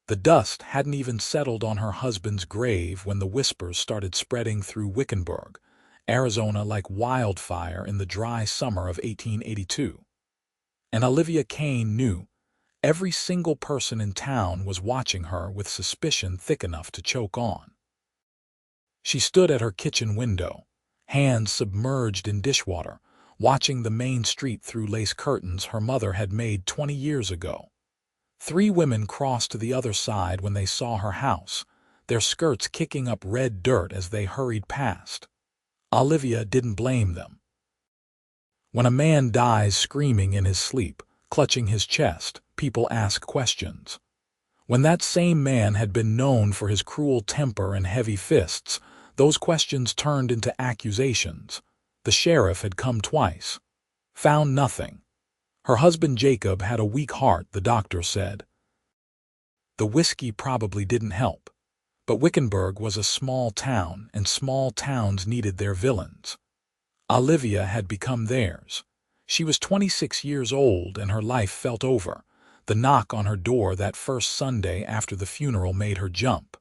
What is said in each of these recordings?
The dust hadn't even settled on her husband's grave when the whispers started spreading through Wickenburg, Arizona like wildfire in the dry summer of 1882. And Olivia Kane knew every single person in town was watching her with suspicion thick enough to choke on. She stood at her kitchen window, hands submerged in dishwater, watching the main street through lace curtains her mother had made 20 years ago. 3 women crossed to the other side when they saw her house, their skirts kicking up red dirt as they hurried past. Olivia didn't blame them. When a man dies screaming in his sleep, clutching his chest, people ask questions. When that same man had been known for his cruel temper and heavy fists, those questions turned into accusations. The sheriff had come twice. Found nothing. Her husband Jacob had a weak heart, the doctor said. The whiskey probably didn't help. But Wickenburg was a small town, and small towns needed their villains. Olivia had become theirs. She was 26 years old, and her life felt over. The knock on her door that first Sunday after the funeral made her jump.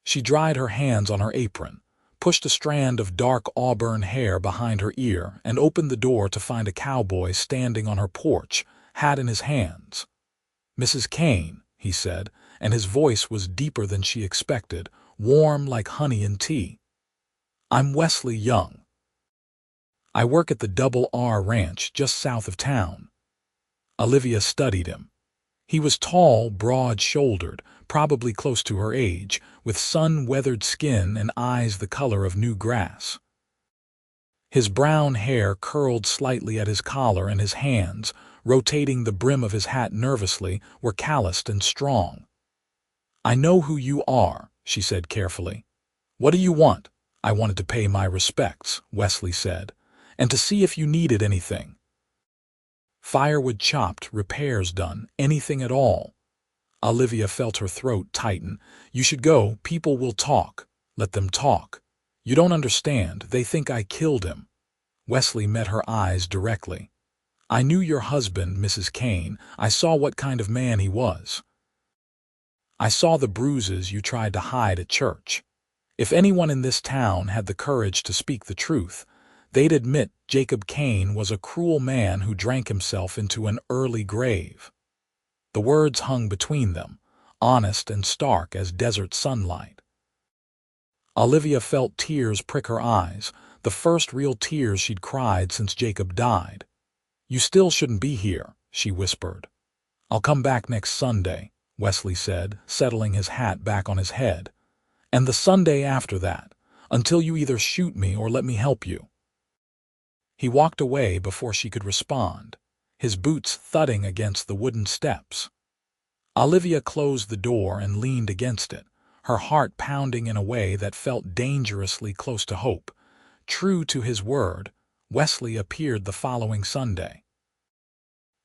She dried her hands on her apron, pushed a strand of dark auburn hair behind her ear, and opened the door to find a cowboy standing on her porch, hat in his hands. "Mrs. Kane," he said, and his voice was deeper than she expected, warm like honey and tea. "I'm Wesley Young. I work at the Double R Ranch just south of town." Olivia studied him. He was tall, broad-shouldered, probably close to her age, with sun-weathered skin and eyes the color of new grass. His brown hair curled slightly at his collar, and his hands, rotating the brim of his hat nervously, were calloused and strong. "I know who you are," she said carefully. "What do you want?" "I wanted to pay my respects," Wesley said, "and to see if you needed anything." Firewood chopped, repairs done, anything at all. Olivia felt her throat tighten. "You should go. People will talk. Let them talk. You don't understand. They think I killed him." Wesley met her eyes directly. "I knew your husband, Mrs. Kane. I saw what kind of man he was. I saw the bruises you tried to hide at church. If anyone in this town had the courage to speak the truth, they'd admit Jacob Kane was a cruel man who drank himself into an early grave." The words hung between them, honest and stark as desert sunlight. Olivia felt tears prick her eyes, the first real tears she'd cried since Jacob died. "You still shouldn't be here," she whispered. "I'll come back next Sunday," Wesley said, settling his hat back on his head. "And the Sunday after that, until you either shoot me or let me help you." He walked away before she could respond, his boots thudding against the wooden steps. Olivia closed the door and leaned against it, her heart pounding in a way that felt dangerously close to hope. True to his word, Wesley appeared the following Sunday.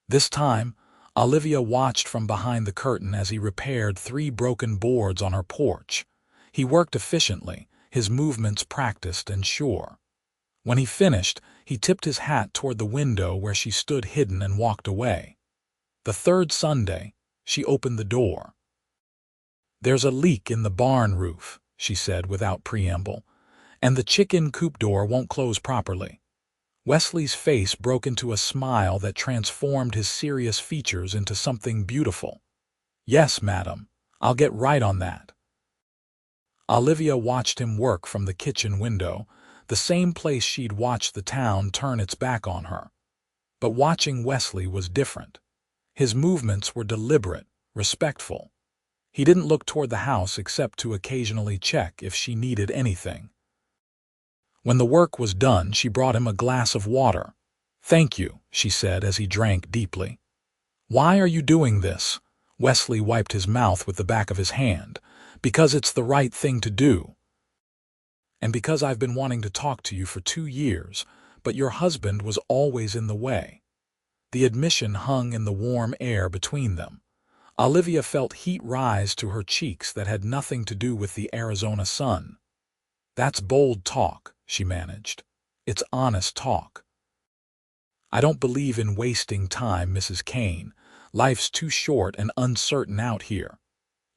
This time, Olivia watched from behind the curtain as he repaired 3 broken boards on her porch. He worked efficiently, his movements practiced and sure. When he finished, he tipped his hat toward the window where she stood hidden and walked away. The 3rd Sunday, she opened the door. "There's a leak in the barn roof," she said without preamble, "and the chicken coop door won't close properly." Wesley's face broke into a smile that transformed his serious features into something beautiful. "Yes, madam, I'll get right on that." Olivia watched him work from the kitchen window, the same place she'd watched the town turn its back on her. But watching Wesley was different. His movements were deliberate, respectful. He didn't look toward the house except to occasionally check if she needed anything. When the work was done, she brought him a glass of water. "Thank you," she said as he drank deeply. "Why are you doing this?" Wesley wiped his mouth with the back of his hand. "Because it's the right thing to do. And because I've been wanting to talk to you for 2 years, but your husband was always in the way." The admission hung in the warm air between them. Olivia felt heat rise to her cheeks that had nothing to do with the Arizona sun. "That's bold talk," she managed. "It's honest talk. I don't believe in wasting time, Mrs. Kane. Life's too short and uncertain out here.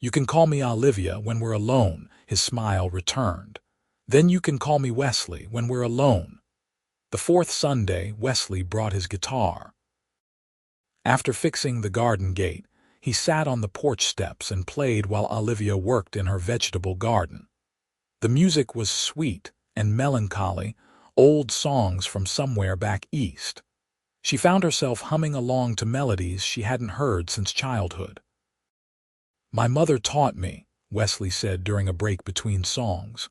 You can call me Olivia when we're alone, his smile returned. Then you can call me Wesley when we're alone. The fourth Sunday, Wesley brought his guitar. After fixing the garden gate, he sat on the porch steps and played while Olivia worked in her vegetable garden. The music was sweet and melancholy, old songs from somewhere back east. She found herself humming along to melodies she hadn't heard since childhood. "My mother taught me," Wesley said during a break between songs.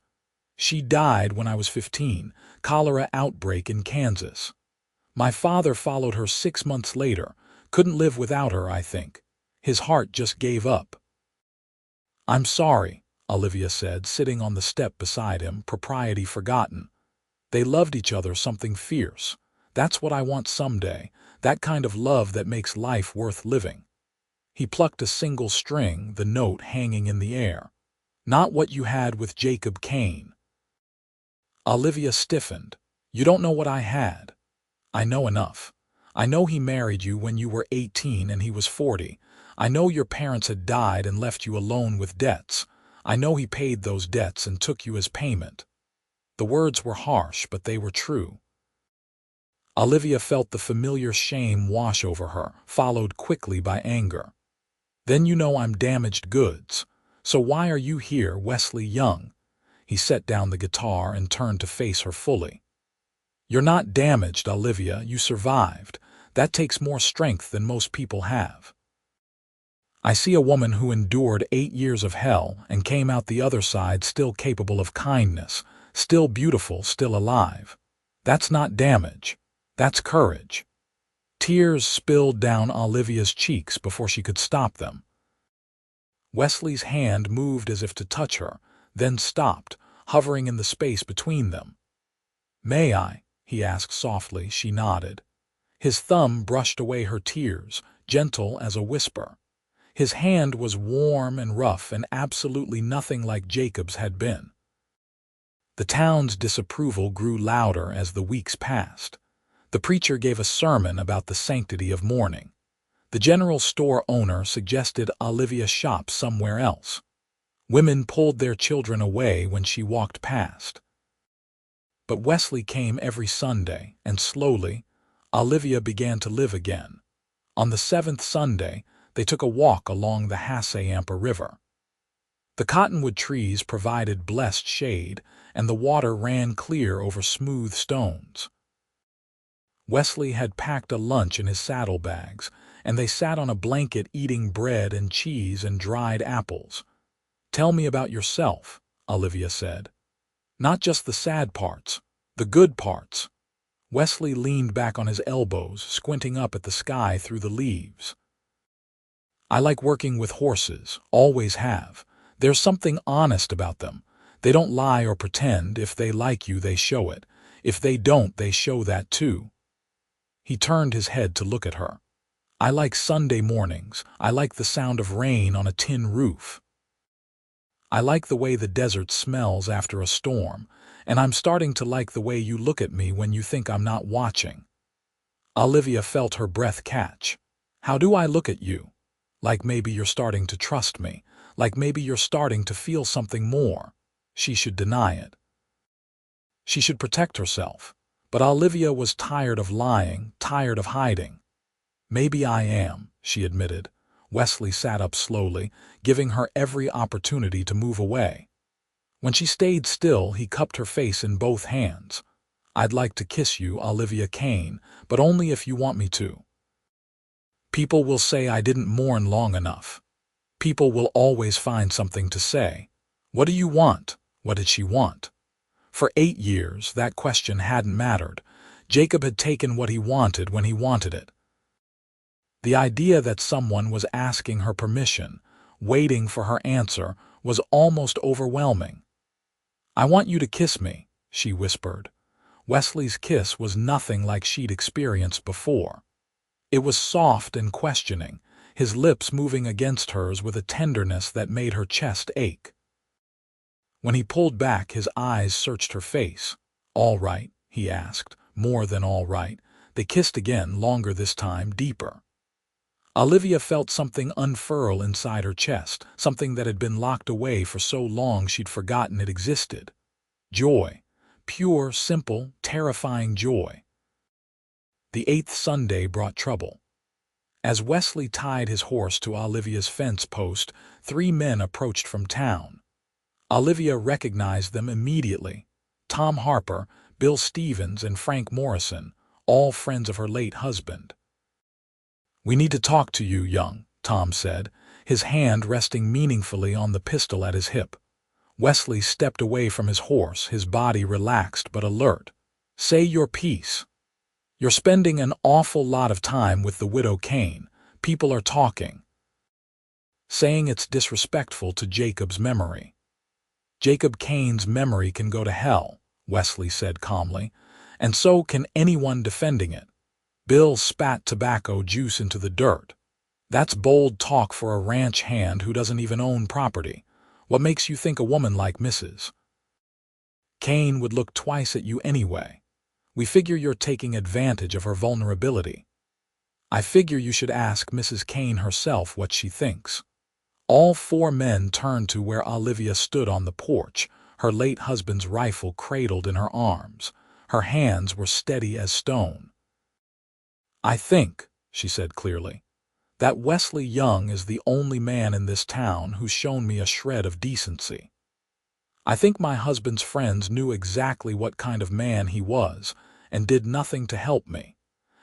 "She died when I was 15, cholera outbreak in Kansas. My father followed her 6 months later, couldn't live without her, I think. His heart just gave up." "I'm sorry," Olivia said, sitting on the step beside him, propriety forgotten. "They loved each other something fierce. That's what I want someday, that kind of love that makes life worth living." He plucked a single string, the note hanging in the air. "Not what you had with Jacob Kane." Olivia stiffened. "You don't know what I had." "I know enough. I know he married you when you were 18 and he was 40. I know your parents had died and left you alone with debts. I know he paid those debts and took you as payment." The words were harsh, but they were true. Olivia felt the familiar shame wash over her, followed quickly by anger. "Then you know I'm damaged goods. So why are you here, Wesley Young?" He set down the guitar and turned to face her fully. "You're not damaged, Olivia. You survived. That takes more strength than most people have. I see a woman who endured 8 years of hell and came out the other side still capable of kindness, still beautiful, still alive. That's not damage. That's courage." Tears spilled down Olivia's cheeks before she could stop them. Wesley's hand moved as if to touch her, then stopped, hovering in the space between them. "May I?" he asked softly. She nodded. His thumb brushed away her tears, gentle as a whisper. His hand was warm and rough and absolutely nothing like Jacob's had been. The town's disapproval grew louder as the weeks passed. The preacher gave a sermon about the sanctity of mourning. The general store owner suggested Olivia shop somewhere else. Women pulled their children away when she walked past. But Wesley came every Sunday, and slowly, Olivia began to live again. On the 7th Sunday, they took a walk along the Hassayampa River. The cottonwood trees provided blessed shade, and the water ran clear over smooth stones. Wesley had packed a lunch in his saddlebags, and they sat on a blanket eating bread and cheese and dried apples. "Tell me about yourself," Olivia said. "Not just the sad parts, the good parts." Wesley leaned back on his elbows, squinting up at the sky through the leaves. "I like working with horses, always have. There's something honest about them. They don't lie or pretend. If they like you, they show it. If they don't, they show that too." He turned his head to look at her. "I like Sunday mornings. I like the sound of rain on a tin roof. I like the way the desert smells after a storm, and I'm starting to like the way you look at me when you think I'm not watching." Olivia felt her breath catch. "How do I look at you? Like maybe you're starting to trust me, like maybe you're starting to feel something more." She should deny it. She should protect herself. But Olivia was tired of lying, tired of hiding. "Maybe I am," she admitted. Wesley sat up slowly, giving her every opportunity to move away. When she stayed still, he cupped her face in both hands. "I'd like to kiss you, Olivia Kane, but only if you want me to. People will say I didn't mourn long enough. People will always find something to say. What do you want?" What did she want? For 8 years, that question hadn't mattered. Jacob had taken what he wanted when he wanted it. The idea that someone was asking her permission, waiting for her answer, was almost overwhelming. "I want you to kiss me," she whispered. Wesley's kiss was nothing like she'd experienced before. It was soft and questioning, his lips moving against hers with a tenderness that made her chest ache. When he pulled back, his eyes searched her face. "All right?" he asked, more than all right. They kissed again, longer this time, deeper. Olivia felt something unfurl inside her chest, something that had been locked away for so long she'd forgotten it existed. Joy. Pure, simple, terrifying joy. The 8th Sunday brought trouble. As Wesley tied his horse to Olivia's fence post, 3 men approached from town. Olivia recognized them immediately. Tom Harper, Bill Stevens, and Frank Morrison, all friends of her late husband. "We need to talk to you, Young," Tom said, his hand resting meaningfully on the pistol at his hip. Wesley stepped away from his horse, his body relaxed but alert. "Say your piece. You're spending an awful lot of time with the widow Kane. People are talking. Saying it's disrespectful to Jacob's memory." "Jacob Kane's memory can go to hell," Wesley said calmly, "and so can anyone defending it." Bill spat tobacco juice into the dirt. "That's bold talk for a ranch hand who doesn't even own property. What makes you think a woman like Mrs. Kane would look twice at you anyway? We figure you're taking advantage of her vulnerability. I figure you should ask Mrs. Kane herself what she thinks." All 4 men turned to where Olivia stood on the porch, her late husband's rifle cradled in her arms. Her hands were steady as stone. "I think," she said clearly, "that Wesley Young is the only man in this town who's shown me a shred of decency. I think my husband's friends knew exactly what kind of man he was and did nothing to help me,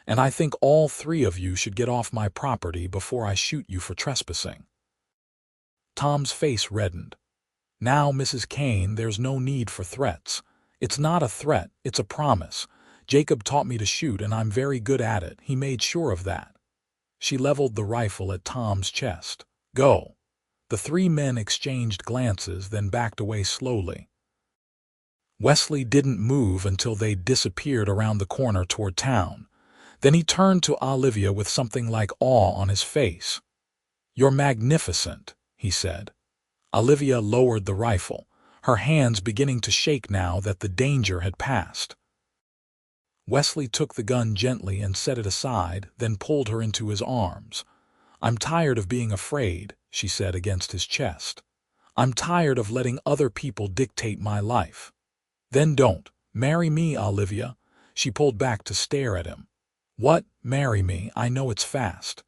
and I think all 3 of you should get off my property before I shoot you for trespassing." Tom's face reddened. "Now, Mrs. Kane, there's no need for threats. It's not a threat, it's a promise. Jacob taught me to shoot, and I'm very good at it. He made sure of that." She leveled the rifle at Tom's chest. "Go." The 3 men exchanged glances, then backed away slowly. Wesley didn't move until they disappeared around the corner toward town. Then he turned to Olivia with something like awe on his face. "You're magnificent," he said. Olivia lowered the rifle, her hands beginning to shake now that the danger had passed. Wesley took the gun gently and set it aside, then pulled her into his arms. "I'm tired of being afraid," she said against his chest. "I'm tired of letting other people dictate my life." "Then don't. Marry me, Olivia." She pulled back to stare at him. "What? Marry me? I know it's fast.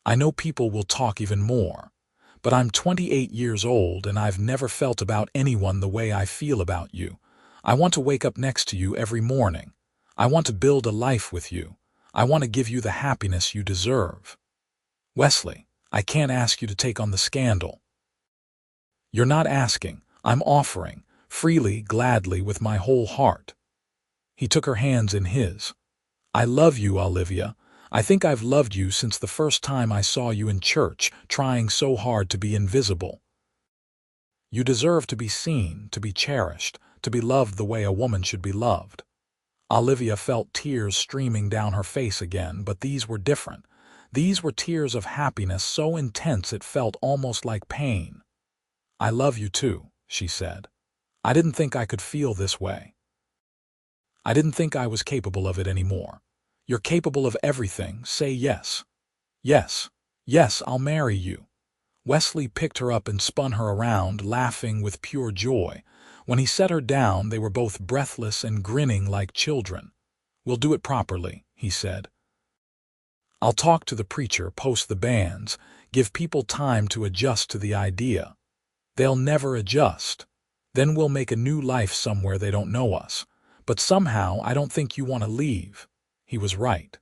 I know people will talk even more. But I'm 28 years old and I've never felt about anyone the way I feel about you. I want to wake up next to you every morning. I want to build a life with you. I want to give you the happiness you deserve." "Wesley, I can't ask you to take on the scandal." "You're not asking. I'm offering. Freely, gladly, with my whole heart." He took her hands in his. "I love you, Olivia. I think I've loved you since the first time I saw you in church, trying so hard to be invisible. You deserve to be seen, to be cherished, to be loved the way a woman should be loved." Olivia felt tears streaming down her face again, but these were different. These were tears of happiness so intense it felt almost like pain. "I love you too," she said. "I didn't think I could feel this way. I didn't think I was capable of it anymore. You're capable of everything. Say yes." "Yes. Yes, I'll marry you." Wesley picked her up and spun her around, laughing with pure joy. When he set her down, they were both breathless and grinning like children. "We'll do it properly," he said. "I'll talk to the preacher, post the banns, give people time to adjust to the idea. They'll never adjust. Then we'll make a new life somewhere they don't know us. But somehow I don't think you want to leave." He was right.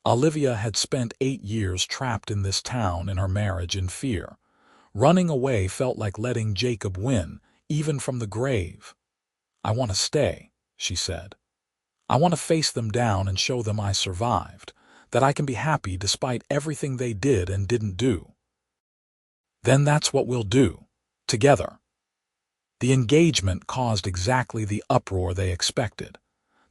Olivia had spent 8 years trapped in this town in her marriage in fear. Running away felt like letting Jacob win, even from the grave. "I want to stay," she said. "I want to face them down and show them I survived, that I can be happy despite everything they did and didn't do." "Then that's what we'll do. Together." The engagement caused exactly the uproar they expected.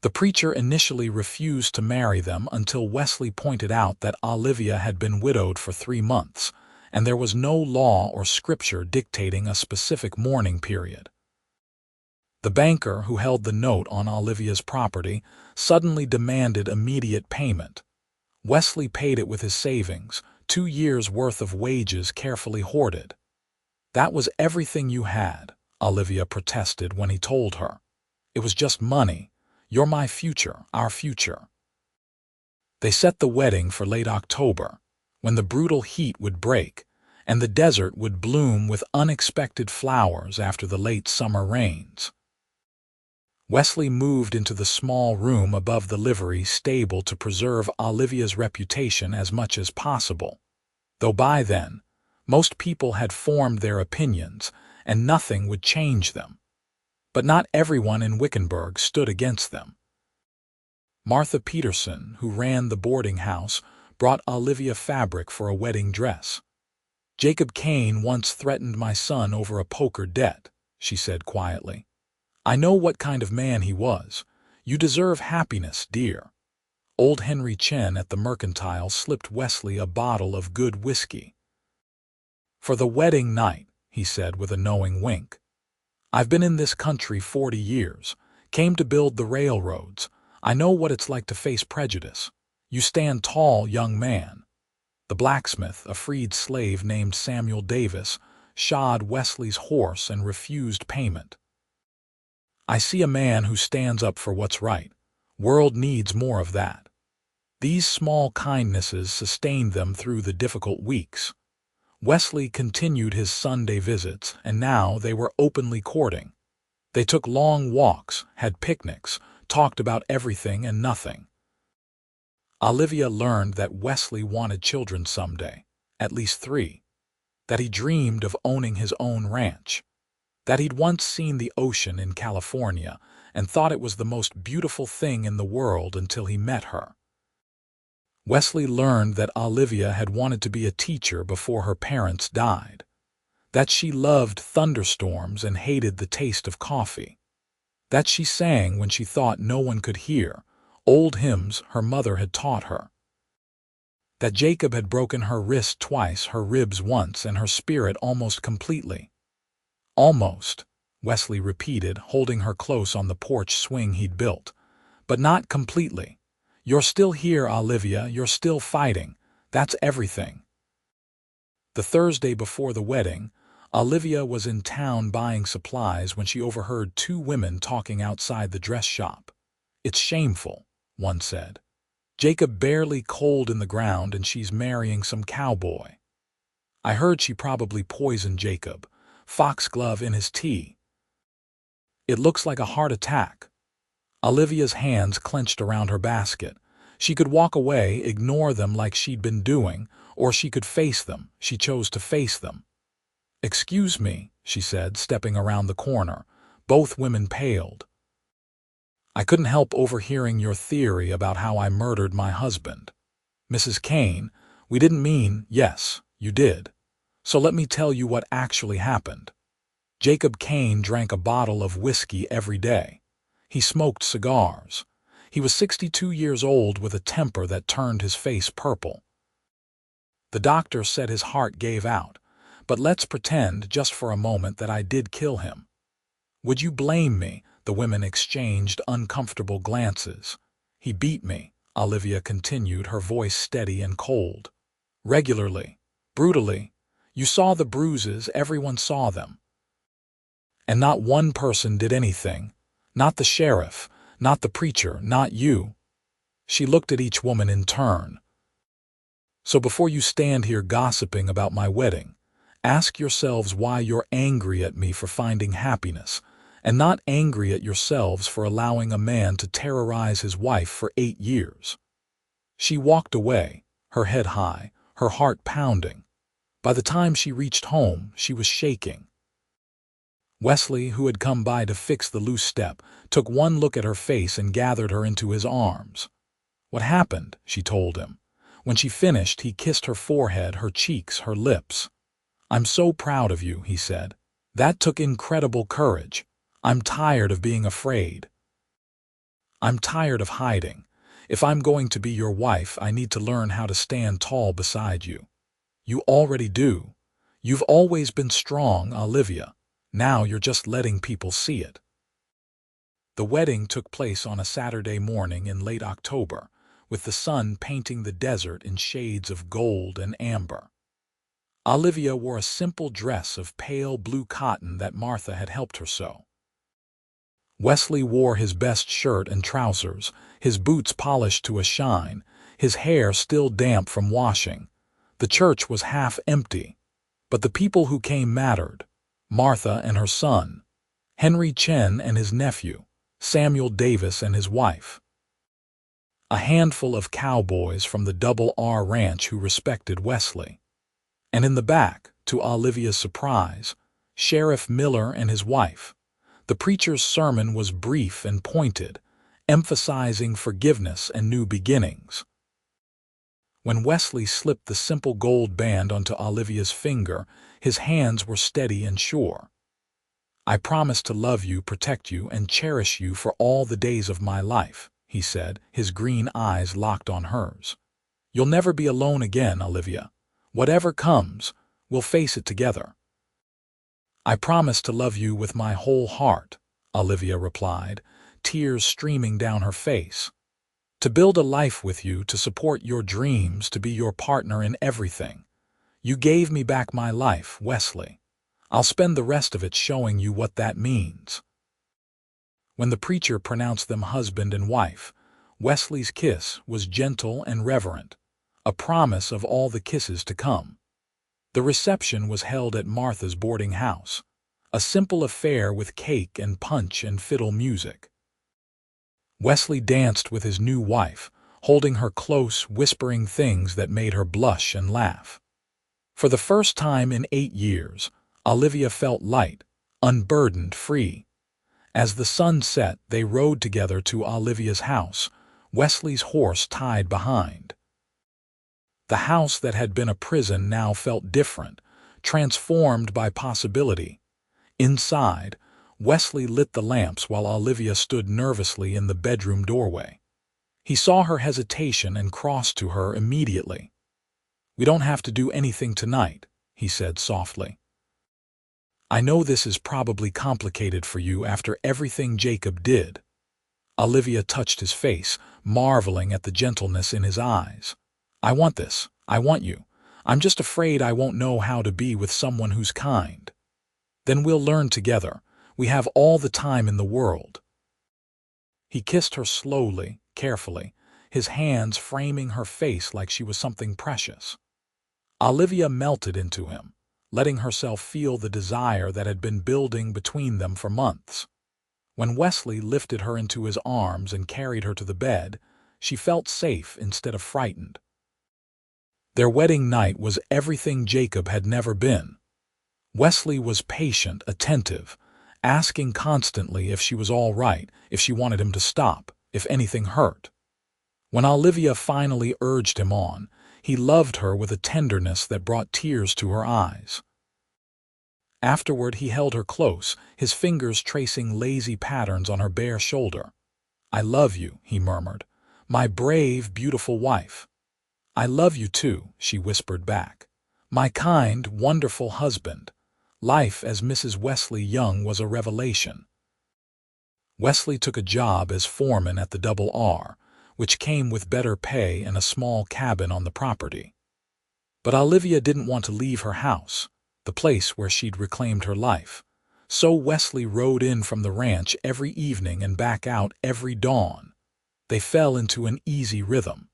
The preacher initially refused to marry them until Wesley pointed out that Olivia had been widowed for 3 months, and there was no law or scripture dictating a specific mourning period. The banker who held the note on Olivia's property suddenly demanded immediate payment. Wesley paid it with his savings, 2 years' worth of wages carefully hoarded. That was everything you had, Olivia protested when he told her. It was just money. You're my future, our future. They set the wedding for late October, when the brutal heat would break, and the desert would bloom with unexpected flowers after the late summer rains. Wesley moved into the small room above the livery stable to preserve Olivia's reputation as much as possible, though by then, most people had formed their opinions, and nothing would change them. But not everyone in Wickenburg stood against them. Martha Peterson, who ran the boarding house, brought Olivia fabric for a wedding dress. "Jacob Kane once threatened my son over a poker debt," she said quietly. "I know what kind of man he was. You deserve happiness, dear." Old Henry Chen at the Mercantile slipped Wesley a bottle of good whiskey. "For the wedding night," he said with a knowing wink. "I've been in this country 40 years, came to build the railroads. I know what it's like to face prejudice. You stand tall, young man." The blacksmith, a freed slave named Samuel Davis, shod Wesley's horse and refused payment. "I see a man who stands up for what's right. World needs more of that." These small kindnesses sustained them through the difficult weeks. Wesley continued his Sunday visits, and now they were openly courting. They took long walks, had picnics, talked about everything and nothing. Olivia learned that Wesley wanted children someday, at least 3, that he dreamed of owning his own ranch, that he'd once seen the ocean in California and thought it was the most beautiful thing in the world until he met her. Wesley learned that Olivia had wanted to be a teacher before her parents died, that she loved thunderstorms and hated the taste of coffee, that she sang when she thought no one could hear, old hymns her mother had taught her, that Jacob had broken her wrist twice, her ribs once, and her spirit almost completely. "Almost," Wesley repeated, holding her close on the porch swing he'd built. "But not completely. You're still here, Olivia, you're still fighting. That's everything." The Thursday before the wedding, Olivia was in town buying supplies when she overheard 2 women talking outside the dress shop. "It's shameful," one said. "Jacob barely cold in the ground and she's marrying some cowboy. I heard she probably poisoned Jacob, foxglove in his tea. It looks like a heart attack." Olivia's hands clenched around her basket. She could walk away, ignore them like she'd been doing, or she could face them. She chose to face them. "Excuse me," she said, stepping around the corner. Both women paled. "I couldn't help overhearing your theory about how I murdered my husband. Mrs. Kane, we didn't mean—" "Yes, you did. So let me tell you what actually happened. Jacob Kane drank a bottle of whiskey every day. He smoked cigars. He was 62 years old with a temper that turned his face purple. The doctor said his heart gave out, but let's pretend just for a moment that I did kill him. Would you blame me?" The women exchanged uncomfortable glances. "He beat me," Olivia continued, her voice steady and cold. "Regularly, brutally. You saw the bruises, everyone saw them. And not one person did anything. Not the sheriff, not the preacher, not you." She looked at each woman in turn. "So before you stand here gossiping about my wedding, ask yourselves why you're angry at me for finding happiness, and not angry at yourselves for allowing a man to terrorize his wife for 8 years. She walked away, her head high, her heart pounding. By the time she reached home, she was shaking. Wesley, who had come by to fix the loose step, took one look at her face and gathered her into his arms. "What happened?" she told him. When she finished, he kissed her forehead, her cheeks, her lips. "I'm so proud of you," he said. "That took incredible courage. I'm tired of being afraid. I'm tired of hiding. If I'm going to be your wife, I need to learn how to stand tall beside you. You already do. You've always been strong, Olivia. Now you're just letting people see it." The wedding took place on a Saturday morning in late October, with the sun painting the desert in shades of gold and amber. Olivia wore a simple dress of pale blue cotton that Martha had helped her sew. Wesley wore his best shirt and trousers, his boots polished to a shine, his hair still damp from washing. The church was half empty, but the people who came mattered. Martha and her son, Henry Chen and his nephew, Samuel Davis and his wife. A handful of cowboys from the Double R Ranch who respected Wesley. And in the back, to Olivia's surprise, Sheriff Miller and his wife. The preacher's sermon was brief and pointed, emphasizing forgiveness and new beginnings. When Wesley slipped the simple gold band onto Olivia's finger, his hands were steady and sure. "I promise to love you, protect you, and cherish you for all the days of my life," he said, his green eyes locked on hers. "You'll never be alone again, Olivia. Whatever comes, we'll face it together." "I promise to love you with my whole heart," Olivia replied, tears streaming down her face. "To build a life with you, to support your dreams, to be your partner in everything. You gave me back my life, Wesley. I'll spend the rest of it showing you what that means." When the preacher pronounced them husband and wife, Wesley's kiss was gentle and reverent, a promise of all the kisses to come. The reception was held at Martha's boarding house, a simple affair with cake and punch and fiddle music. Wesley danced with his new wife, holding her close, whispering things that made her blush and laugh. For the first time in 8 years, Olivia felt light, unburdened, free. As the sun set, they rode together to Olivia's house, Wesley's horse tied behind. The house that had been a prison now felt different, transformed by possibility. Inside, Wesley lit the lamps while Olivia stood nervously in the bedroom doorway. He saw her hesitation and crossed to her immediately. "We don't have to do anything tonight," he said softly. "I know this is probably complicated for you after everything Jacob did." Olivia touched his face, marveling at the gentleness in his eyes. "I want this. I want you. I'm just afraid I won't know how to be with someone who's kind." "Then we'll learn together. We have all the time in the world." He kissed her slowly, carefully, his hands framing her face like she was something precious. Olivia melted into him, letting herself feel the desire that had been building between them for months. When Wesley lifted her into his arms and carried her to the bed, she felt safe instead of frightened. Their wedding night was everything Jacob had never been. Wesley was patient, attentive, asking constantly if she was all right, if she wanted him to stop, if anything hurt. When Olivia finally urged him on, he loved her with a tenderness that brought tears to her eyes. Afterward, he held her close, his fingers tracing lazy patterns on her bare shoulder. "I love you," he murmured, "my brave, beautiful wife." "I love you too," she whispered back. "My kind, wonderful husband." Life as Mrs. Wesley Young was a revelation. Wesley took a job as foreman at the Double R, which came with better pay and a small cabin on the property. But Olivia didn't want to leave her house, the place where she'd reclaimed her life. So Wesley rode in from the ranch every evening and back out every dawn. They fell into an easy rhythm.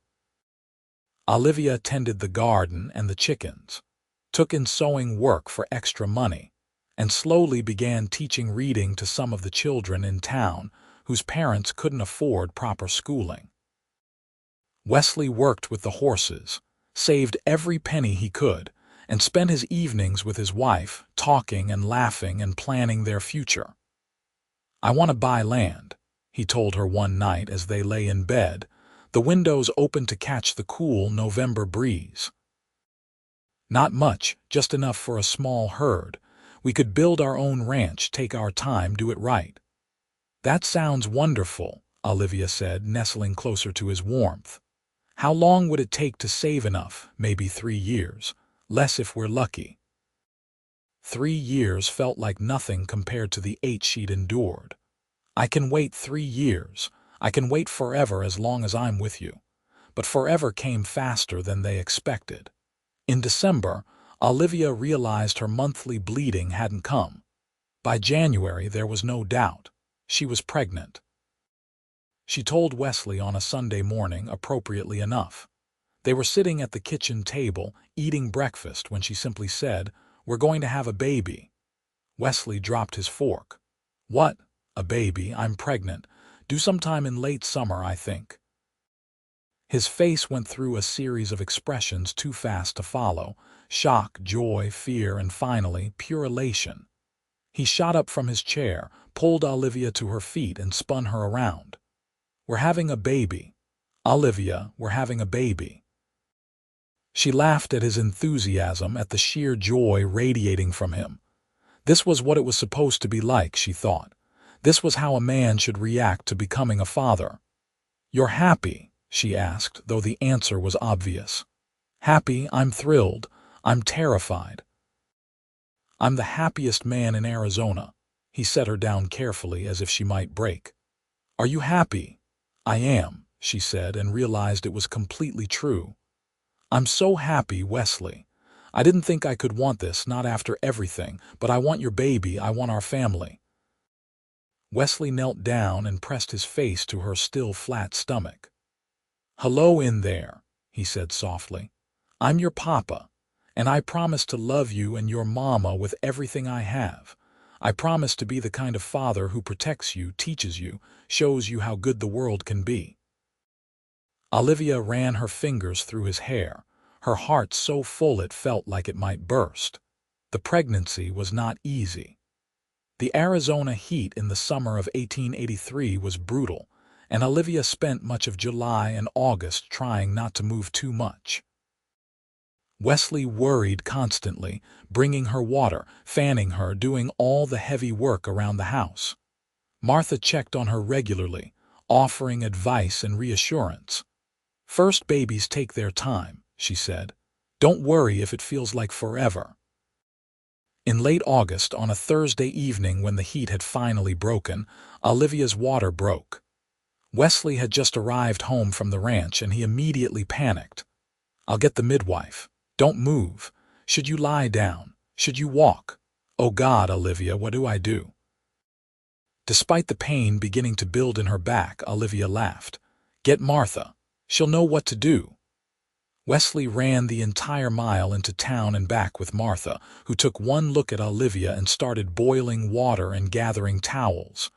Olivia tended the garden and the chickens, took in sewing work for extra money, and slowly began teaching reading to some of the children in town whose parents couldn't afford proper schooling. Wesley worked with the horses, saved every penny he could, and spent his evenings with his wife, talking and laughing and planning their future. "I want to buy land," he told her one night as they lay in bed, the windows open to catch the cool November breeze. "Not much, just enough for a small herd. We could build our own ranch, take our time, do it right." "That sounds wonderful," Olivia said, nestling closer to his warmth. "How long would it take to save enough? Maybe 3 years. Less if we're lucky." 3 years felt like nothing compared to the 8 she'd endured. "I can wait 3 years. I can wait forever as long as I'm with you. but forever came faster than they expected. In December, Olivia realized her monthly bleeding hadn't come. By January, there was no doubt. She was pregnant. She told Wesley on a Sunday morning, appropriately enough. They were sitting at the kitchen table, eating breakfast, when she simply said, "We're going to have a baby." Wesley dropped his fork. "What? A baby? I'm pregnant. Due sometime in late summer, I think." His face went through a series of expressions too fast to follow: shock, joy, fear, and finally, pure elation. He shot up from his chair, pulled Olivia to her feet, and spun her around. "We're having a baby. Olivia, we're having a baby." She laughed at his enthusiasm, at the sheer joy radiating from him. This was what it was supposed to be like, she thought. This was how a man should react to becoming a father. "You're happy?" she asked, though the answer was obvious. "Happy? I'm thrilled. I'm terrified. I'm the happiest man in Arizona." He set her down carefully, as if she might break. "Are you happy?" "I am," she said, and realized it was completely true. "I'm so happy, Wesley. I didn't think I could want this, not after everything, but I want your baby, I want our family." Wesley knelt down and pressed his face to her still flat stomach. "Hello in there," he said softly. "I'm your papa, and I promise to love you and your mama with everything I have. I promise to be the kind of father who protects you, teaches you, shows you how good the world can be." Olivia ran her fingers through his hair, her heart so full it felt like it might burst. The pregnancy was not easy. The Arizona heat in the summer of 1883 was brutal, and Olivia spent much of July and August trying not to move too much. Wesley worried constantly, bringing her water, fanning her, doing all the heavy work around the house. Martha checked on her regularly, offering advice and reassurance. "First babies take their time," she said. "Don't worry if it feels like forever." In late August, on a Thursday evening when the heat had finally broken, Olivia's water broke. Wesley had just arrived home from the ranch, and he immediately panicked. "I'll get the midwife. Don't move. Should you lie down? Should you walk? Oh God, Olivia, what do I do?" Despite the pain beginning to build in her back, Olivia laughed. "Get Martha. She'll know what to do." Wesley ran the entire mile into town and back with Martha, who took one look at Olivia and started boiling water and gathering towels.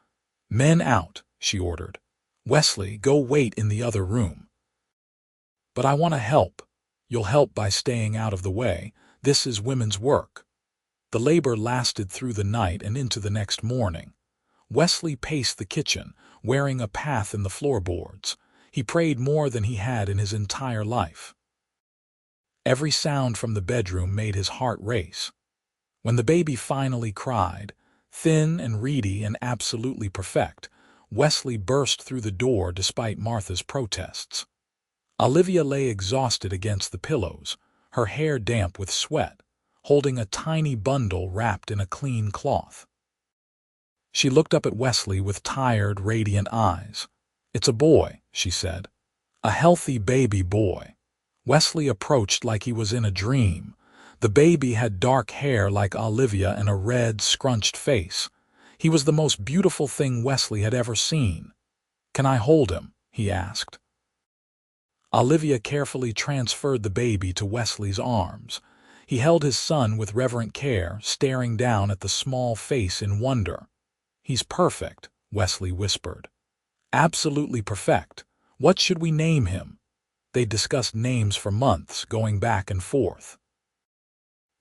"Men out," she ordered. "Wesley, go wait in the other room." "But I want to help." "You'll help by staying out of the way. This is women's work." The labor lasted through the night and into the next morning. Wesley paced the kitchen, wearing a path in the floorboards. He prayed more than he had in his entire life. Every sound from the bedroom made his heart race. When the baby finally cried, thin and reedy and absolutely perfect, Wesley burst through the door despite Martha's protests. Olivia lay exhausted against the pillows, her hair damp with sweat, holding a tiny bundle wrapped in a clean cloth. She looked up at Wesley with tired, radiant eyes. "It's a boy," she said. "A healthy baby boy." Wesley approached like he was in a dream. The baby had dark hair like Olivia and a red, scrunched face. He was the most beautiful thing Wesley had ever seen. "Can I hold him?" he asked. Olivia carefully transferred the baby to Wesley's arms. He held his son with reverent care, staring down at the small face in wonder. "He's perfect," Wesley whispered. "Absolutely perfect. What should we name him?" They discussed names for months, going back and forth.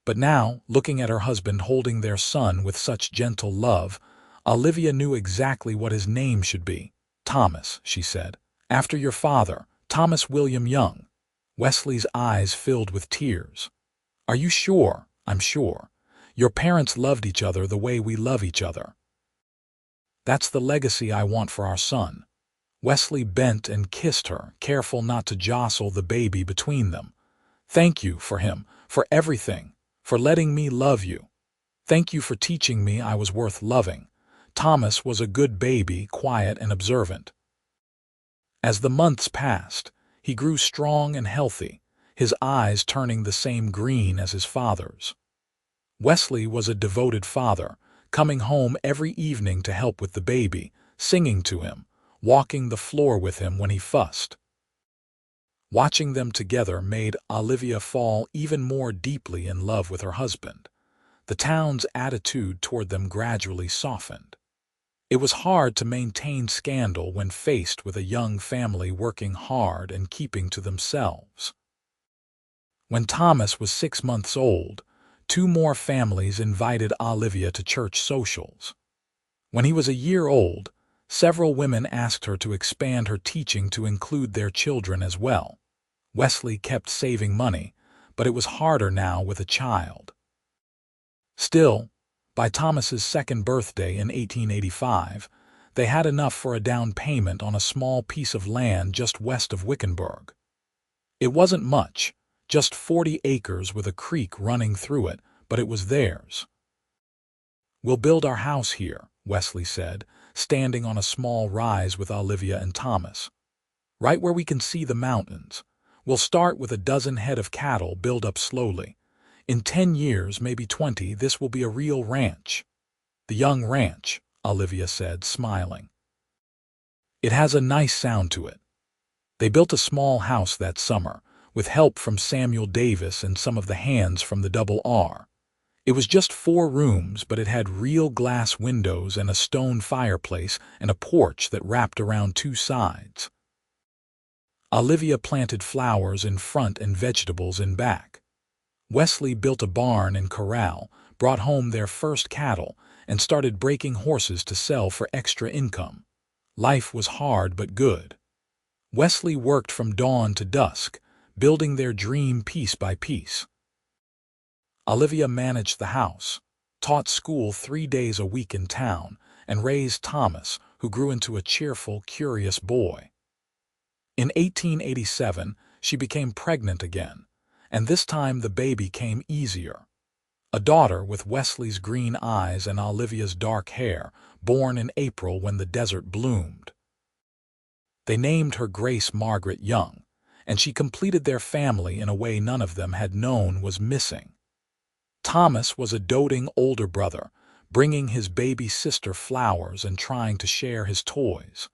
But now, looking at her husband holding their son with such gentle love, Olivia knew exactly what his name should be. "Thomas," she said. "After your father, Thomas William Young." Wesley's eyes filled with tears. "Are you sure?" "I'm sure. Your parents loved each other the way we love each other. That's the legacy I want for our son." Wesley bent and kissed her, careful not to jostle the baby between them. "Thank you for him, for everything, for letting me love you. Thank you for teaching me I was worth loving. Thomas was a good baby, quiet and observant." As the months passed, He grew strong and healthy, his eyes turning the same green as his father's. Wesley was a devoted father, coming home every evening to help with the baby, singing to him, walking the floor with him when he fussed. Watching them together made Olivia fall even more deeply in love with her husband. The town's attitude toward them gradually softened. It was hard to maintain scandal when faced with a young family working hard and keeping to themselves. When Thomas was 6 months old, 2 more families invited Olivia to church socials. When he was a year old, several women asked her to expand her teaching to include their children as well. Wesley kept saving money, but it was harder now with a child. Still, by Thomas's 2nd birthday in 1885, they had enough for a down payment on a small piece of land just west of Wickenburg. It wasn't much, just 40 acres with a creek running through it, but it was theirs. "We'll build our house here," Wesley said, standing on a small rise with Olivia and Thomas. "Right where we can see the mountains. We'll start with a dozen head of cattle, build up slowly. In 10 years, maybe 20, this will be a real ranch." "The Young Ranch," Olivia said, smiling. "It has a nice sound to it." They built a small house that summer, with help from Samuel Davis and some of the hands from the Double R. It was just 4 rooms, but it had real glass windows and a stone fireplace and a porch that wrapped around 2 sides. Olivia planted flowers in front and vegetables in back. Wesley built a barn and corral, brought home their first cattle, and started breaking horses to sell for extra income. Life was hard but good. Wesley worked from dawn to dusk, building their dream piece by piece. Olivia managed the house, taught school 3 days a week in town, and raised Thomas, who grew into a cheerful, curious boy. In 1887, she became pregnant again, and this time the baby came easier. A daughter with Wesley's green eyes and Olivia's dark hair, born in April when the desert bloomed. They named her Grace Margaret Young, and she completed their family in a way none of them had known was missing. Thomas was a doting older brother, bringing his baby sister flowers and trying to share his toys.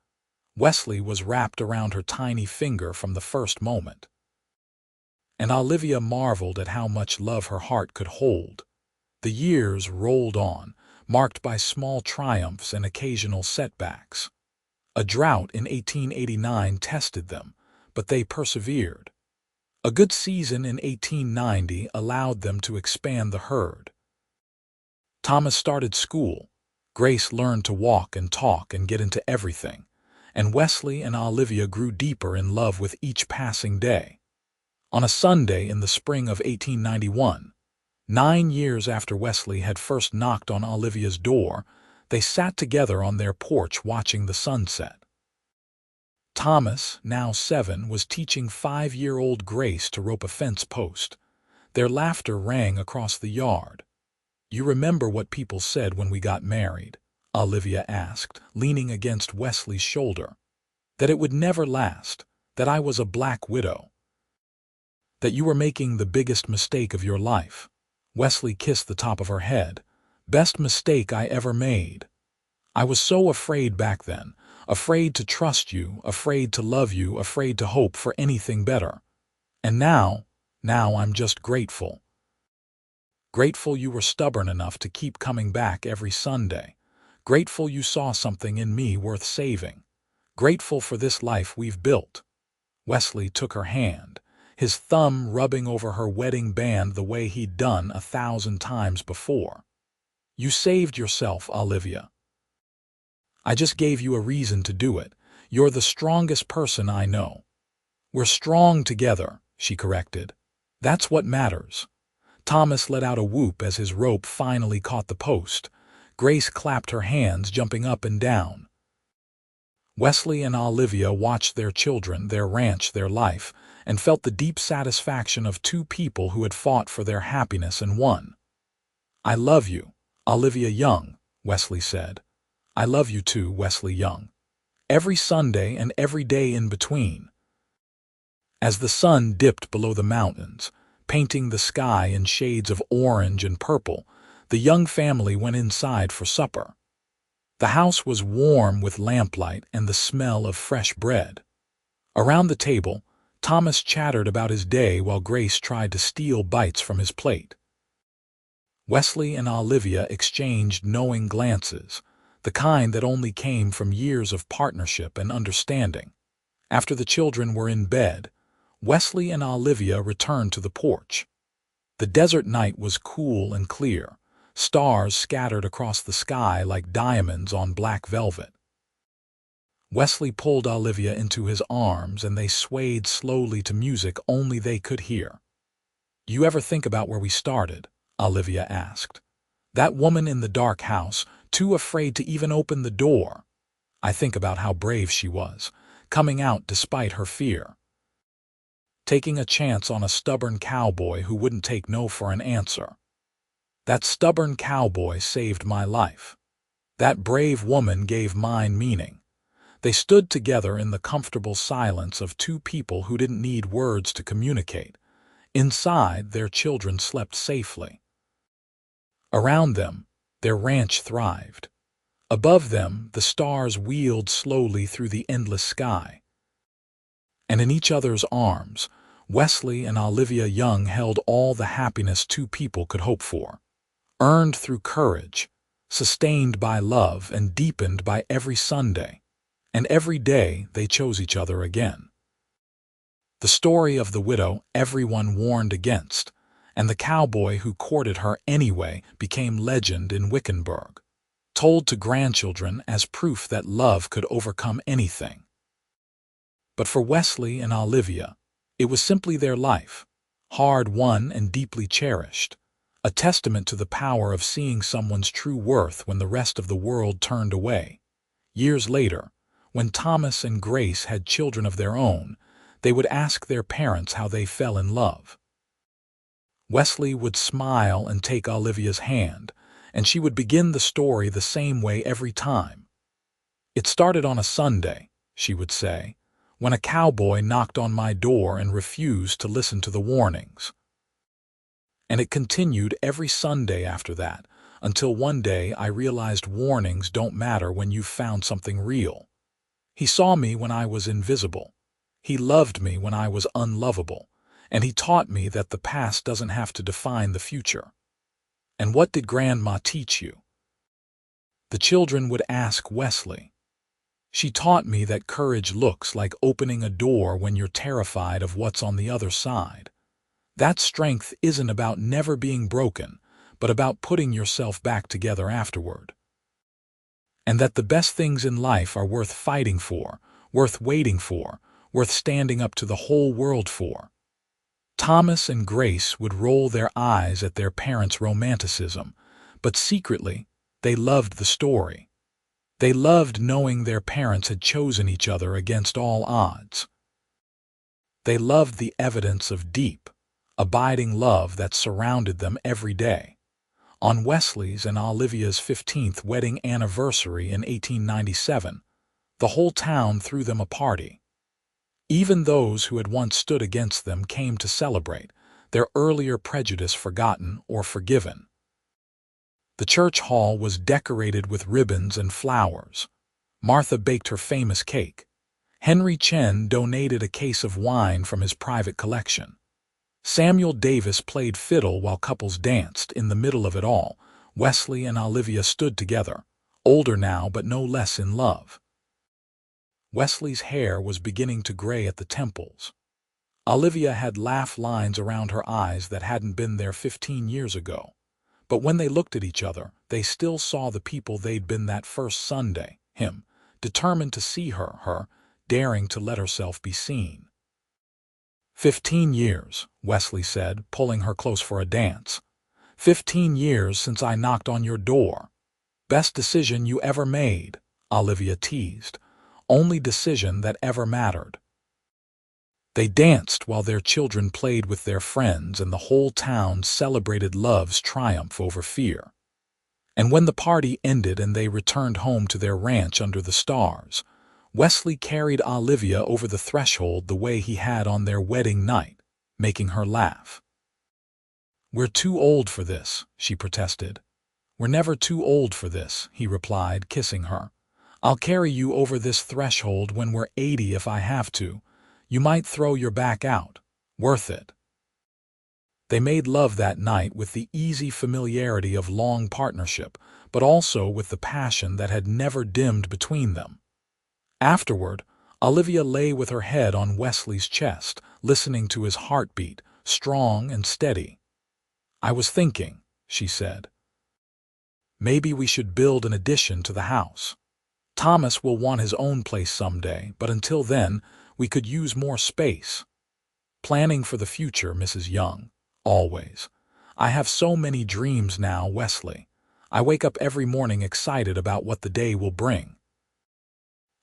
Wesley was wrapped around her tiny finger from the first moment. And Olivia marveled at how much love her heart could hold. The years rolled on, marked by small triumphs and occasional setbacks. A drought in 1889 tested them, but they persevered. A good season in 1890 allowed them to expand the herd. Thomas started school. Grace learned to walk and talk and get into everything, and Wesley and Olivia grew deeper in love with each passing day. On a Sunday in the spring of 1891, 9 years after Wesley had first knocked on Olivia's door, they sat together on their porch watching the sunset. Thomas, now 7, was teaching 5-year-old Grace to rope a fence post. Their laughter rang across the yard. "You remember what people said when we got married?" Olivia asked, leaning against Wesley's shoulder. "That it would never last, that I was a black widow. That you were making the biggest mistake of your life." Wesley kissed the top of her head. "Best mistake I ever made. I was so afraid back then, afraid to trust you, afraid to love you, afraid to hope for anything better. And now I'm just grateful. Grateful you were stubborn enough to keep coming back every Sunday. Grateful you saw something in me worth saving. Grateful for this life we've built." Wesley took her hand, his thumb rubbing over her wedding band the way he'd done 1,000 times before. "You saved yourself, Olivia. I just gave you a reason to do it. You're the strongest person I know." "We're strong together," she corrected. "That's what matters." Thomas let out a whoop as his rope finally caught the post. Grace clapped her hands, jumping up and down. Wesley and Olivia watched their children, their ranch, their life, and felt the deep satisfaction of 2 people who had fought for their happiness and won. "I love you, Olivia Young," Wesley said. "I love you too, Wesley Young. Every Sunday and every day in between." As the sun dipped below the mountains, painting the sky in shades of orange and purple, the Young family went inside for supper. The house was warm with lamplight and the smell of fresh bread. Around the table, Thomas chattered about his day while Grace tried to steal bites from his plate. Wesley and Olivia exchanged knowing glances, the kind that only came from years of partnership and understanding. After the children were in bed, Wesley and Olivia returned to the porch. The desert night was cool and clear, stars scattered across the sky like diamonds on black velvet. Wesley pulled Olivia into his arms and they swayed slowly to music only they could hear. "You ever think about where we started?" Olivia asked. "That woman in the dark house, too afraid to even open the door. I think about how brave she was, coming out despite her fear. Taking a chance on a stubborn cowboy who wouldn't take no for an answer. That stubborn cowboy saved my life. That brave woman gave mine meaning." They stood together in the comfortable silence of two people who didn't need words to communicate. Inside, their children slept safely. Around them, their ranch thrived. Above them, the stars wheeled slowly through the endless sky. And in each other's arms, Wesley and Olivia Young held all the happiness two people could hope for. Earned through courage, sustained by love, and deepened by every Sunday. And every day they chose each other again. The story of the widow everyone warned against, and the cowboy who courted her anyway, became legend in Wickenburg, told to grandchildren as proof that love could overcome anything. But for Wesley and Olivia, it was simply their life, hard-won and deeply cherished, a testament to the power of seeing someone's true worth when the rest of the world turned away. Years later, when Thomas and Grace had children of their own, they would ask their parents how they fell in love. Wesley would smile and take Olivia's hand, and she would begin the story the same way every time. "It started on a Sunday," she would say, "when a cowboy knocked on my door and refused to listen to the warnings. And it continued every Sunday after that, until one day I realized warnings don't matter when you've found something real. He saw me when I was invisible. He loved me when I was unlovable. And he taught me that the past doesn't have to define the future." "And what did Grandma teach you?" the children would ask Wesley. "She taught me that courage looks like opening a door when you're terrified of what's on the other side. That strength isn't about never being broken, but about putting yourself back together afterward. And that the best things in life are worth fighting for, worth waiting for, worth standing up to the whole world for." Thomas and Grace would roll their eyes at their parents' romanticism, but secretly, they loved the story. They loved knowing their parents had chosen each other against all odds. They loved the evidence of deep, abiding love that surrounded them every day. On Wesley's and Olivia's 15th wedding anniversary in 1897, the whole town threw them a party. Even those who had once stood against them came to celebrate, their earlier prejudice forgotten or forgiven. The church hall was decorated with ribbons and flowers. Martha baked her famous cake. Henry Chen donated a case of wine from his private collection. Samuel Davis played fiddle while couples danced. In the middle of it all, Wesley and Olivia stood together, older now but no less in love. Wesley's hair was beginning to gray at the temples. Olivia had laugh lines around her eyes that hadn't been there 15 years ago. But when they looked at each other, they still saw the people they'd been that first Sunday, him, determined to see her, daring to let herself be seen. 15 years, Wesley said, pulling her close for a dance. 15 years since I knocked on your door. Best decision you ever made, Olivia teased. Only decision that ever mattered. They danced while their children played with their friends, and the whole town celebrated love's triumph over fear. And when the party ended and they returned home to their ranch under the stars, Wesley carried Olivia over the threshold the way he had on their wedding night, making her laugh. "We're too old for this," she protested. "We're never too old for this," he replied, kissing her. "I'll carry you over this threshold when we're 80 if I have to. You might throw your back out. Worth it." They made love that night with the easy familiarity of long partnership, but also with the passion that had never dimmed between them. Afterward, Olivia lay with her head on Wesley's chest, listening to his heartbeat, strong and steady. "I was thinking," she said. "Maybe we should build an addition to the house. Thomas will want his own place someday, but until then, we could use more space. Planning for the future, Mrs. Young. Always. I have so many dreams now, Wesley. I wake up every morning excited about what the day will bring."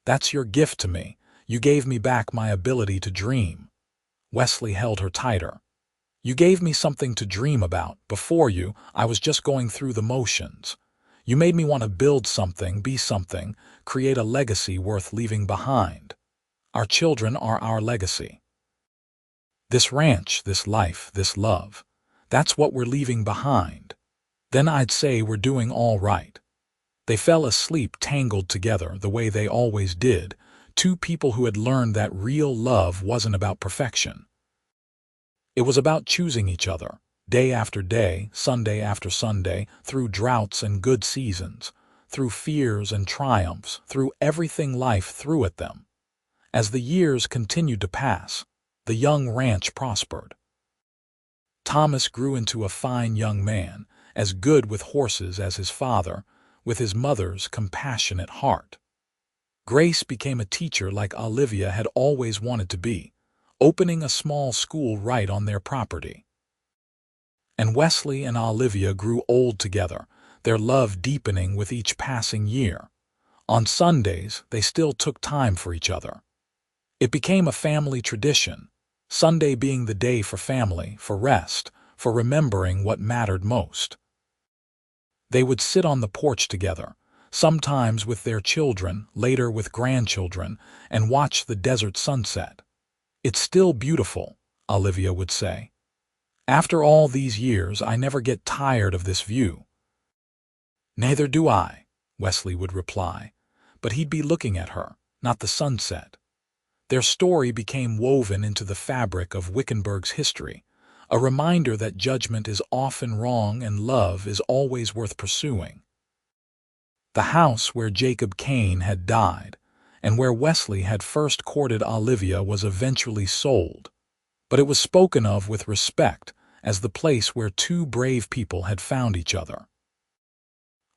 "That's your gift to me. You gave me back my ability to dream." Wesley held her tighter. "You gave me something to dream about. Before you, I was just going through the motions. You made me want to build something, be something, create a legacy worth leaving behind. Our children are our legacy. This ranch, this life, this love. That's what we're leaving behind. Then I'd say we're doing all right." They fell asleep tangled together the way they always did, two people who had learned that real love wasn't about perfection. It was about choosing each other, day after day, Sunday after Sunday, through droughts and good seasons, through fears and triumphs, through everything life threw at them. As the years continued to pass, the Young ranch prospered. Thomas grew into a fine young man, as good with horses as his father, with his mother's compassionate heart. Grace became a teacher like Olivia had always wanted to be, opening a small school right on their property. And Wesley and Olivia grew old together, their love deepening with each passing year. On Sundays, they still took time for each other. It became a family tradition, Sunday being the day for family, for rest, for remembering what mattered most. They would sit on the porch together, sometimes with their children, later with grandchildren, and watch the desert sunset. "It's still beautiful," Olivia would say. "After all these years, I never get tired of this view." "Neither do I," Wesley would reply, but he'd be looking at her, not the sunset. Their story became woven into the fabric of Wickenburg's history, a reminder that judgment is often wrong and love is always worth pursuing. The house where Jacob Kane had died, and where Wesley had first courted Olivia, was eventually sold, but it was spoken of with respect as the place where two brave people had found each other.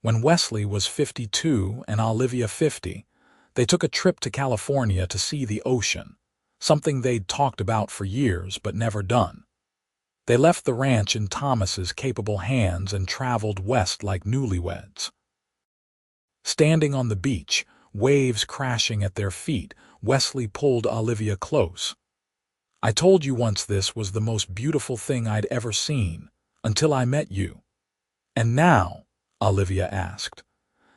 When Wesley was 52 and Olivia 50, they took a trip to California to see the ocean, something they'd talked about for years but never done. They left the ranch in Thomas's capable hands and traveled west like newlyweds. Standing on the beach, waves crashing at their feet, Wesley pulled Olivia close. "I told you once this was the most beautiful thing I'd ever seen, until I met you." "And now?" Olivia asked.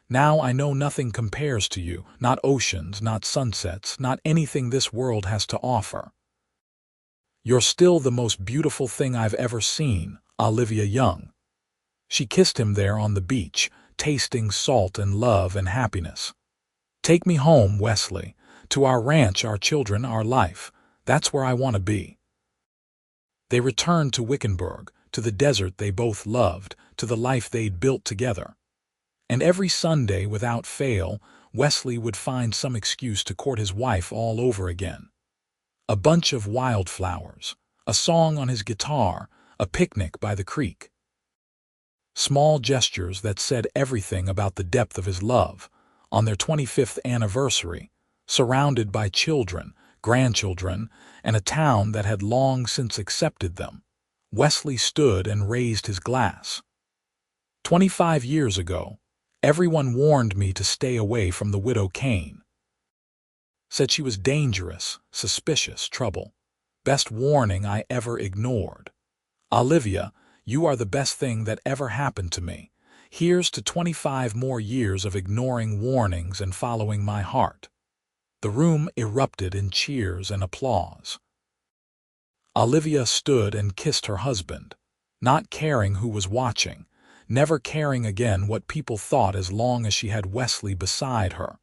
"Now I know nothing compares to you, not oceans, not sunsets, not anything this world has to offer." "You're still the most beautiful thing I've ever seen, Olivia Young." She kissed him there on the beach, tasting salt and love and happiness. "Take me home, Wesley, to our ranch, our children, our life. That's where I want to be." They returned to Wickenburg, to the desert they both loved, to the life they'd built together. And every Sunday, without fail, Wesley would find some excuse to court his wife all over again. A bunch of wildflowers, a song on his guitar, a picnic by the creek. Small gestures that said everything about the depth of his love. On their 25th anniversary, surrounded by children, grandchildren, and a town that had long since accepted them, Wesley stood and raised his glass. 25 years ago, everyone warned me to stay away from the widow Kane. Said she was dangerous, suspicious, trouble. Best warning I ever ignored. Olivia, you are the best thing that ever happened to me. Here's to 25 more years of ignoring warnings and following my heart. The room erupted in cheers and applause. Olivia stood and kissed her husband, not caring who was watching, never caring again what people thought as long as she had Wesley beside her.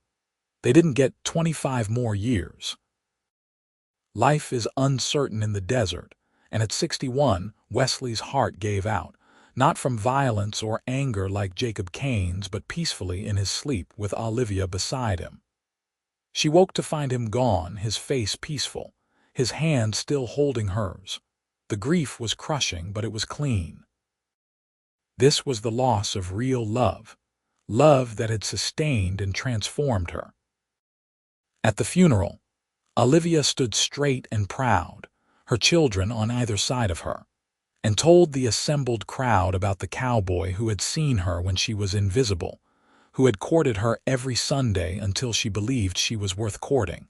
They didn't get 25 more years. Life is uncertain in the desert, and at 61, Wesley's heart gave out, not from violence or anger like Jacob Kane's, but peacefully in his sleep with Olivia beside him. She woke to find him gone, his face peaceful, his hand still holding hers. The grief was crushing, but it was clean. This was the loss of real love, love that had sustained and transformed her. At the funeral, Olivia stood straight and proud, her children on either side of her, and told the assembled crowd about the cowboy who had seen her when she was invisible, who had courted her every Sunday until she believed she was worth courting.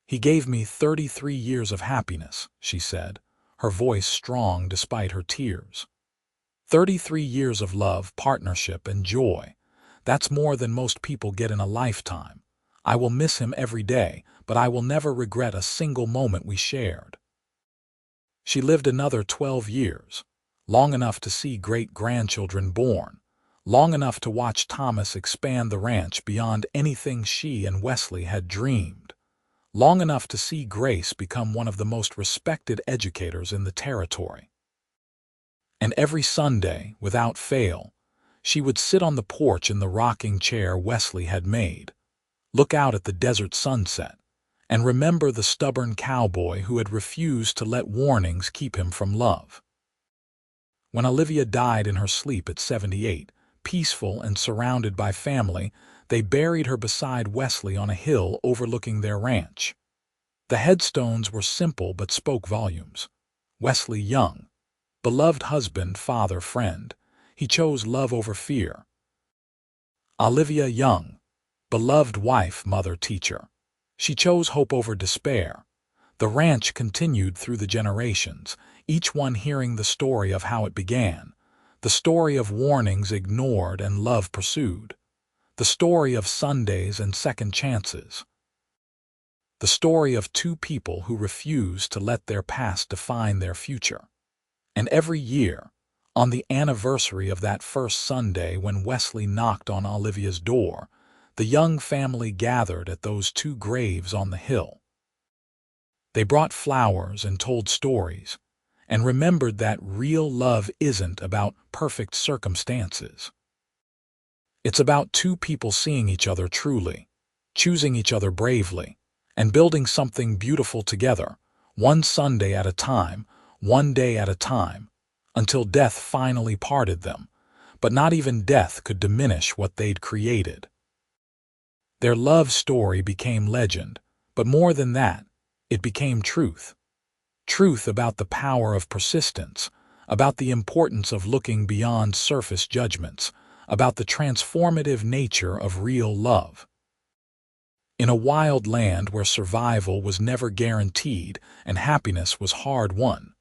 "He gave me 33 years of happiness," she said, her voice strong despite her tears. 33 years of love, partnership, and joy. That's more than most people get in a lifetime. I will miss him every day, but I will never regret a single moment we shared. She lived another 12 years, long enough to see great-grandchildren born, long enough to watch Thomas expand the ranch beyond anything she and Wesley had dreamed, long enough to see Grace become one of the most respected educators in the territory. And every Sunday, without fail, she would sit on the porch in the rocking chair Wesley had made, look out at the desert sunset, and remember the stubborn cowboy who had refused to let warnings keep him from love. When Olivia died in her sleep at 78, peaceful and surrounded by family, they buried her beside Wesley on a hill overlooking their ranch. The headstones were simple but spoke volumes. Wesley Young, beloved husband, father, friend. He chose love over fear. Olivia Young, beloved wife, mother, teacher. She chose hope over despair. The ranch continued through the generations, each one hearing the story of how it began, the story of warnings ignored and love pursued, the story of Sundays and second chances, the story of two people who refused to let their past define their future. And every year, on the anniversary of that first Sunday when Wesley knocked on Olivia's door, the Young family gathered at those two graves on the hill. They brought flowers and told stories, and remembered that real love isn't about perfect circumstances. It's about two people seeing each other truly, choosing each other bravely, and building something beautiful together, one Sunday at a time, one day at a time, until death finally parted them, but not even death could diminish what they'd created. Their love story became legend, but more than that, it became truth. Truth about the power of persistence, about the importance of looking beyond surface judgments, about the transformative nature of real love. In a wild land where survival was never guaranteed and happiness was hard-won,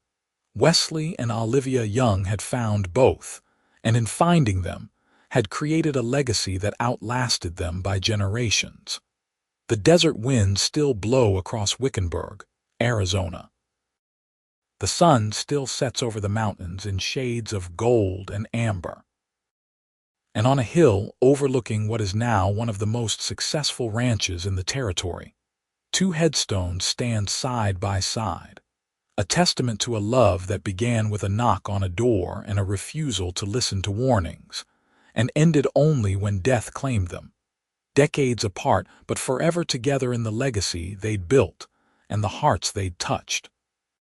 Wesley and Olivia Young had found both, and in finding them, had created a legacy that outlasted them by generations. The desert winds still blow across Wickenburg, Arizona. The sun still sets over the mountains in shades of gold and amber. And on a hill overlooking what is now one of the most successful ranches in the territory, two headstones stand side by side, a testament to a love that began with a knock on a door and a refusal to listen to warnings, and ended only when death claimed them. Decades apart, but forever together in the legacy they'd built and the hearts they'd touched.